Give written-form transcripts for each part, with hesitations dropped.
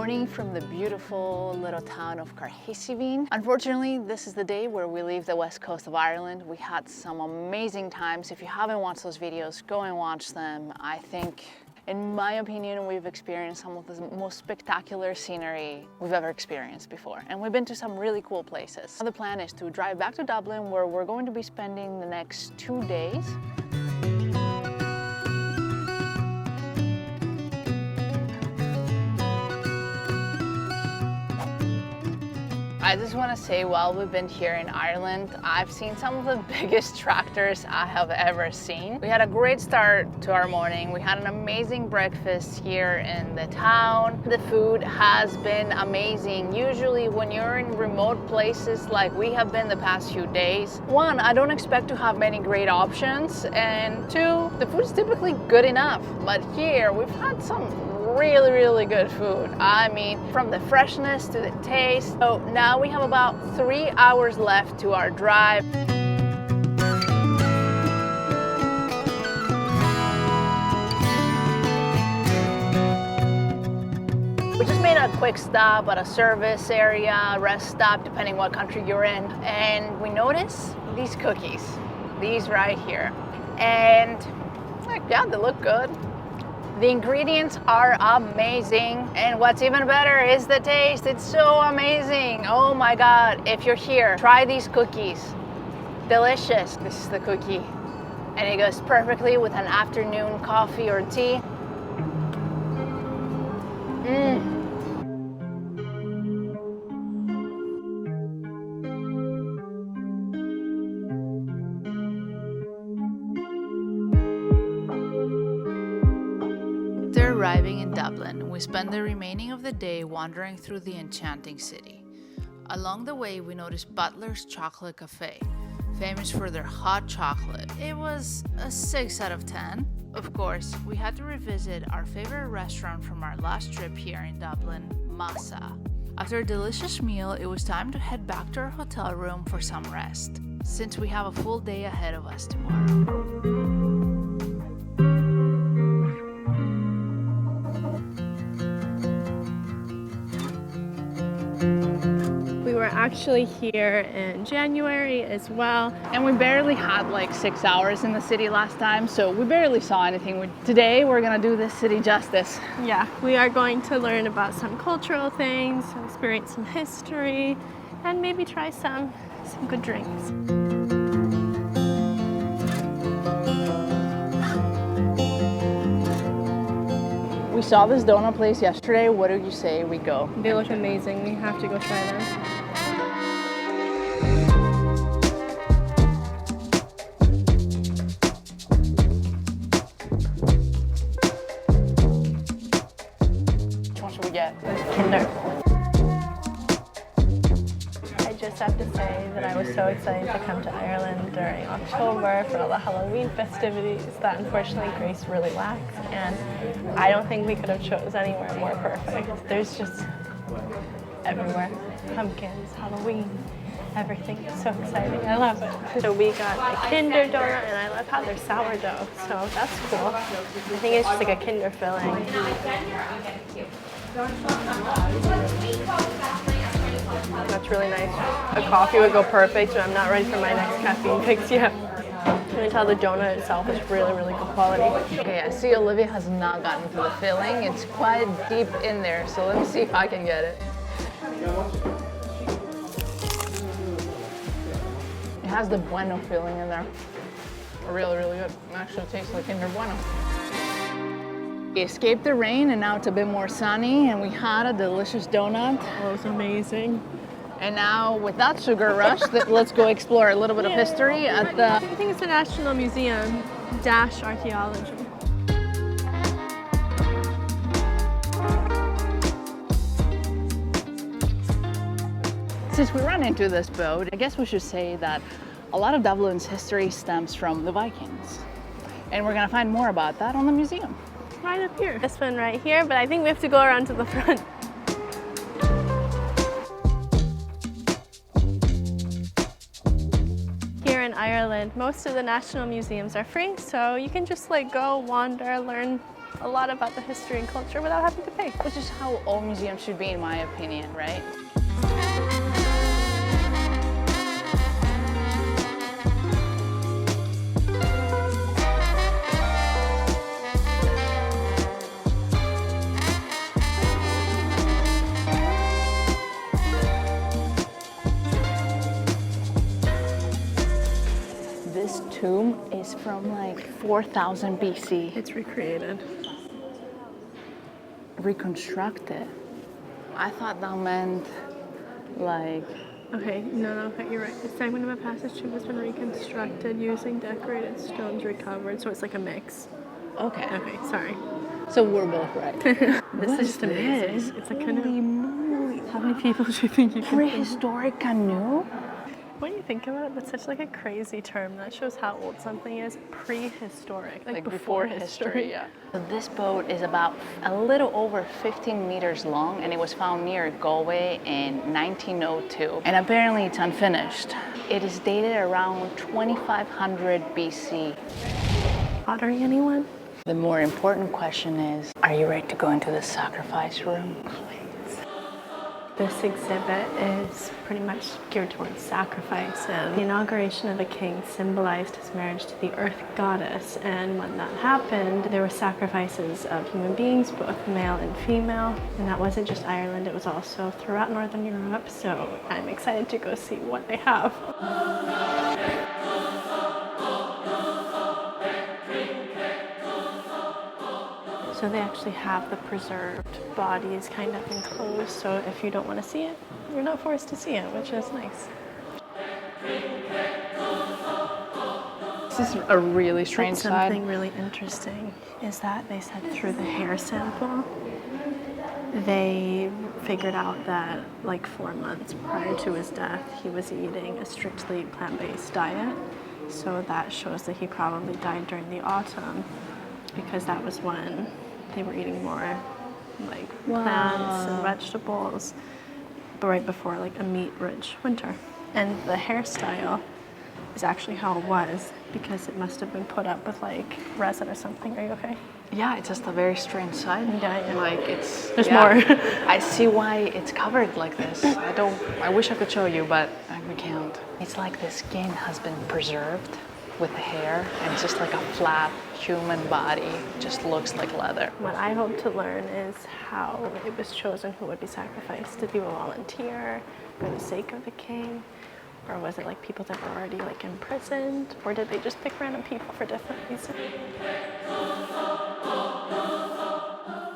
morning from the beautiful little town of Cahersiveen. Unfortunately, this is the day where we leave the west coast of Ireland. We had some amazing times. If you haven't watched those videos, go and watch them. I think, in my opinion, we've experienced some of the most spectacular scenery we've ever experienced before. And we've been to some really cool places. The plan is to drive back to Dublin, where we're going to be spending the next 2 days. I just want to say, while we've been here in Ireland, I've seen some of the biggest tractors I have ever seen. We had a great start to our morning. We had an amazing breakfast here in the town. The food has been amazing. Usually when you're in remote places like we have been the past few days, one, I don't expect to have many great options, and two, the food is typically good enough. But here we've had some really good food. I mean, from the freshness to the taste. So now we have about 3 hours left to our drive. We just made a quick stop at a service area, rest stop, depending what country you're in. And we noticed these cookies, these right here. And like, yeah, they look good. The ingredients are amazing, and what's even better is the taste. It's so amazing. Oh my God, if you're here, try these cookies. Delicious. This is the cookie, and it goes perfectly with an afternoon coffee or tea. After arriving in Dublin, we spent the remaining of the day wandering through the enchanting city. Along the way, we noticed Butler's Chocolate Cafe, famous for their hot chocolate. It was a 6 out of 10. Of course, we had to revisit our favorite restaurant from our last trip here in Dublin, Masa. After a delicious meal, it was time to head back to our hotel room for some rest, since we have a full day ahead of us tomorrow. We were actually here in January as well. And we barely had like 6 hours in the city last time, so we barely saw anything. Today we're gonna do this city justice. Yeah, we are going to learn about some cultural things, experience some history, and maybe try some good drinks. We saw this donut place yesterday. What do you say we go? They look amazing. We have to go try them. Which one should we get? Kinder. I just have to say that I was so excited to come to Ireland during October for all the Halloween festivities that unfortunately Grace really lacked, and I don't think we could have chose anywhere more perfect. There's just everywhere. Pumpkins, Halloween, everything is so exciting. I love it. So we got a Kinder donut, and I love how they're sourdough, so that's cool. I think it's just like a Kinder filling. That's really nice. A coffee would go perfect, but I'm not ready for my next caffeine fix yet. You can tell the donut itself is really good quality. Okay, I see Olivia has not gotten to the filling. It's quite deep in there, so let me see if I can get it. It has the Bueno filling in there. Really good. It actually tastes like Kinder Bueno. We escaped the rain, and now it's a bit more sunny, and we had a delicious donut. Oh, it's amazing. And now, with that sugar rush, let's go explore a little bit of history at the... I think it's the National Museum - Archaeology. Since we ran into this boat, I guess we should say that a lot of Dublin's history stems from the Vikings. And we're gonna find more about that on the museum. Right up here. This one right here, but I think we have to go around to the front. Here in Ireland, most of the national museums are free, so you can just like go, wander, learn a lot about the history and culture without having to pay. Which is how all museums should be, in my opinion, right? This tomb is from like 4000 BC. It's recreated. Reconstructed. I thought that meant like... Okay, no, you're right. The segment of a passage tomb has been reconstructed using decorated stones recovered, so it's like a mix. Okay. Okay, sorry. So we're both right. This is just amazing. This? It's a canoe. Holy moly. How many people do you think you can Prehistoric canoe? When you think about it, that's such like a crazy term. That shows how old something is. Prehistoric, like before history. Yeah. So this boat is about a little over 15 meters long, and it was found near Galway in 1902. And apparently it's unfinished. It is dated around 2500 BC. Pottery, anyone? The more important question is, are you ready to go into the sacrifice room? This exhibit is pretty much geared towards sacrifice, and the inauguration of the king symbolized his marriage to the earth goddess, and when that happened there were sacrifices of human beings, both male and female, and that wasn't just Ireland, it was also throughout Northern Europe, so I'm excited to go see what they have. So they actually have the preserved bodies kind of enclosed, so if you don't want to see it, you're not forced to see it, which is nice. This is a really strange side. Something really interesting is that they said through the hair sample, they figured out that like 4 months prior to his death, he was eating a strictly plant-based diet. So that shows that he probably died during the autumn, because that was when they were eating more like plants and vegetables, but right before like a meat-rich winter. And the hairstyle is actually how it was, because it must have been put up with like resin or something. Are you okay? Yeah, it's just a very strange side. Yeah. Like it's... There's more. I see why it's covered like this. I wish I could show you, but we can't. It's like the skin has been preserved with the hair, and it's just like a flat human body, just looks like leather. What I hope to learn is how it was chosen who would be sacrificed. Did people volunteer for the sake of the king? Or was it like people that were already like imprisoned? Or did they just pick random people for different reasons?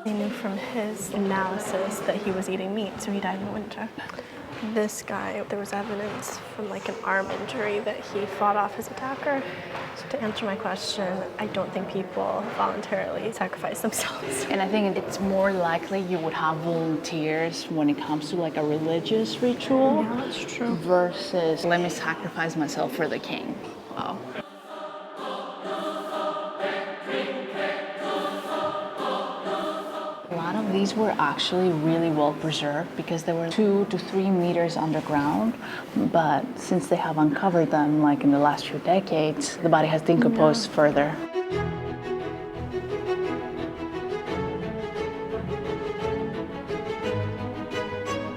They knew from his analysis that he was eating meat, so he died in the winter. This guy, there was evidence from like an arm injury that he fought off his attacker. So to answer my question, I don't think people voluntarily sacrifice themselves. And I think it's more likely you would have volunteers when it comes to like a religious ritual. Yeah, that's true. Versus, let me sacrifice myself for the king. Wow. A lot of these were actually really well preserved because they were 2 to 3 meters underground, but since they have uncovered them like in the last few decades, the body has decomposed further.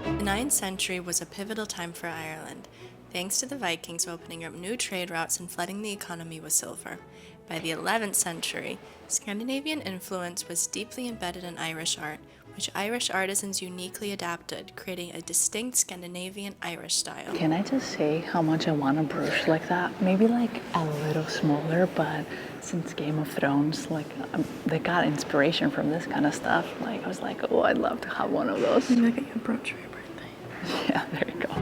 The 9th century was a pivotal time for Ireland, thanks to the Vikings opening up new trade routes and flooding the economy with silver. By the 11th century, Scandinavian influence was deeply embedded in Irish art, which Irish artisans uniquely adapted, creating a distinct Scandinavian Irish style. Can I just say how much I want a brooch like that? Maybe like a little smaller, but since Game of Thrones, like they got inspiration from this kind of stuff. Like I was like, oh, I'd love to have one of those. Maybe I'll get you a brooch for your birthday. Yeah, there you go.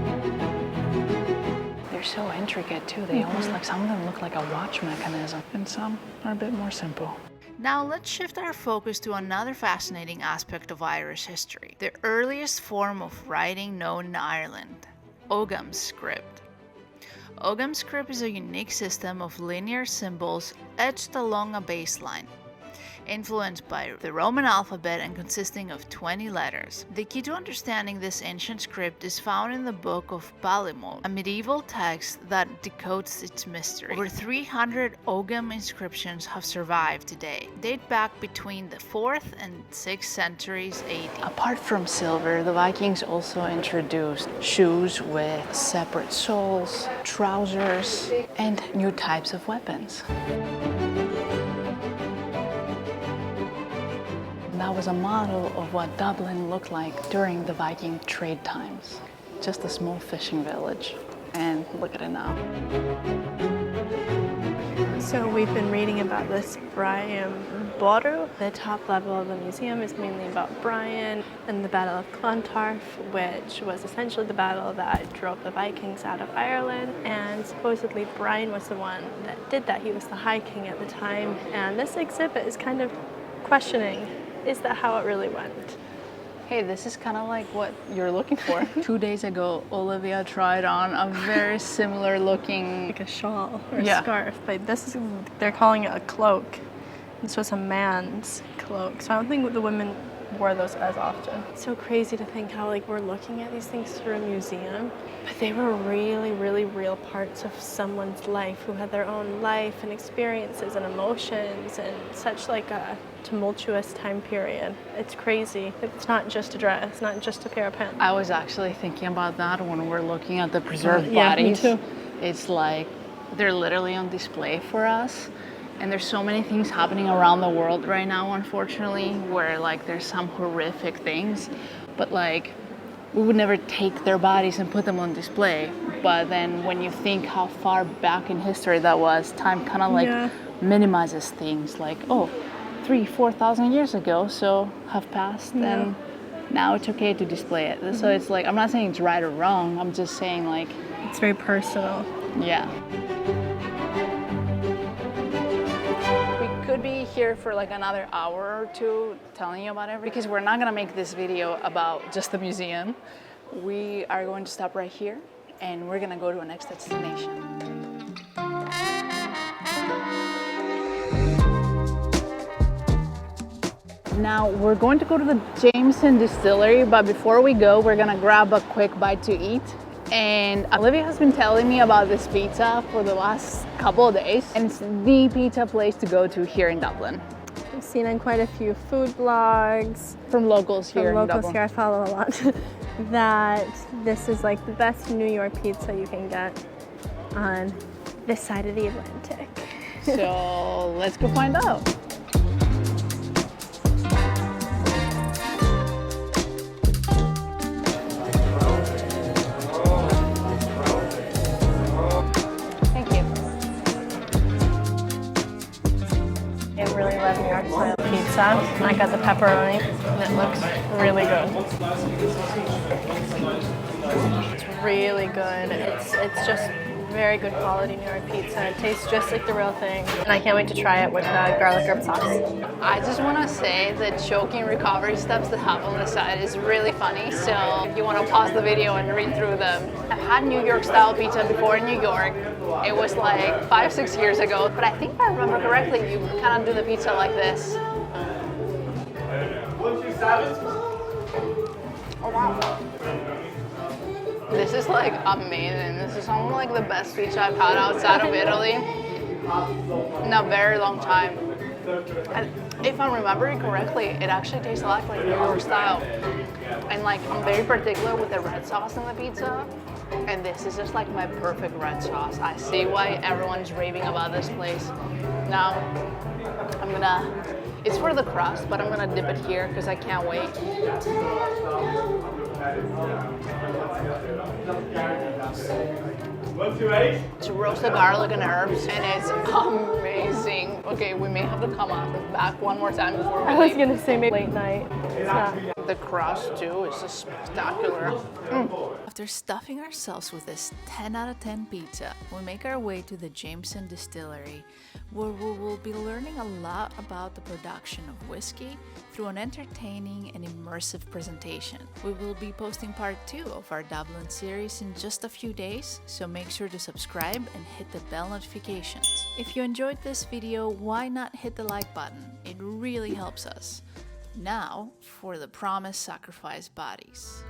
They're so intricate too. They almost like, some of them look like a watch mechanism, and some are a bit more simple. Now let's shift our focus to another fascinating aspect of Irish history, the earliest form of writing known in Ireland, Ogham script. Ogham script is a unique system of linear symbols etched along a baseline. influenced by the Roman alphabet and consisting of 20 letters. The key to understanding this ancient script is found in the Book of Ballymote, a medieval text that decodes its mystery. Over 300 Ogham inscriptions have survived today, date back between the 4th and 6th centuries AD. Apart from silver, the Vikings also introduced shoes with separate soles, trousers, and new types of weapons. That was a model of what Dublin looked like during the Viking trade times. Just a small fishing village, and look at it now. So we've been reading about this Brian Boru. The top level of the museum is mainly about Brian and the Battle of Clontarf, which was essentially the battle that drove the Vikings out of Ireland. And supposedly Brian was the one that did that. He was the High King at the time. And this exhibit is kind of questioning, is that how it really went? Hey, this is kind of like what you're looking for. 2 days ago, Olivia tried on a very similar looking... Like a shawl or a scarf, but this is, they're calling it a cloak. This was a man's cloak, so I don't think the women wore those as often. It's so crazy to think how like we're looking at these things through a museum, but they were really, really real parts of someone's life who had their own life and experiences and emotions and such like a tumultuous time period. It's crazy. It's not just a dress, not just a pair of pants. I was actually thinking about that when we're looking at the preserved Yeah, me bodies. too. It's like they're literally on display for us. And there's so many things happening around the world right now, unfortunately, where like there's some horrific things, but like we would never take their bodies and put them on display. But then when you think how far back in history that was, time kind of like minimizes things like, oh, 3,000-4,000 years ago, so have passed, and now it's okay to display it. So it's like, I'm not saying it's right or wrong, I'm just saying like... It's very personal. Yeah. We could be here for like another hour or two telling you about everything, because we're not gonna make this video about just the museum. We are going to stop right here, and we're gonna go to our next destination. Now we're going to go to the Jameson Distillery, but before we go, we're gonna grab a quick bite to eat. And Olivia has been telling me about this pizza for the last couple of days, and it's the pizza place to go to here in Dublin. I've seen on quite a few food blogs From locals here in Dublin. Here, I follow a lot, that this is like the best New York pizza you can get on this side of the Atlantic. So let's go find out. Pizza. I got the pepperoni, and it looks really good. It's really good. It's just very good quality New York pizza. It tastes just like the real thing, and I can't wait to try it with garlic herb sauce. I just want to say that choking recovery steps that have on the side is really funny. So if you want to pause the video and read through them. I've had New York style pizza before in New York. It was like 5-6 years ago, but I think if I remember correctly, you kind of do the pizza like this. Oh wow. This is like amazing. This is some like the best pizza I've had outside of Italy in a very long time. And if I'm remembering correctly, it actually tastes a lot like New York style. And like I'm very particular with the red sauce in the pizza. And this is just like my perfect red sauce. I see why everyone's raving about this place. Now, it's for the crust, but I'm gonna dip it here because I can't wait. It's roasted garlic and herbs, and it's amazing. Okay, we may have to come back one more time before we leave. I was gonna say maybe late night. It's not. The crust too is just spectacular. After stuffing ourselves with this 10 out of 10 pizza, we make our way to the Jameson Distillery, where we will be learning a lot about the production of whiskey through an entertaining and immersive presentation. We will be posting part 2 of our Dublin series in just a few days, so make sure to subscribe and hit the bell notifications. If you enjoyed this video, why not hit the like button? It really helps us. Now, for the promised sacrifice bodies.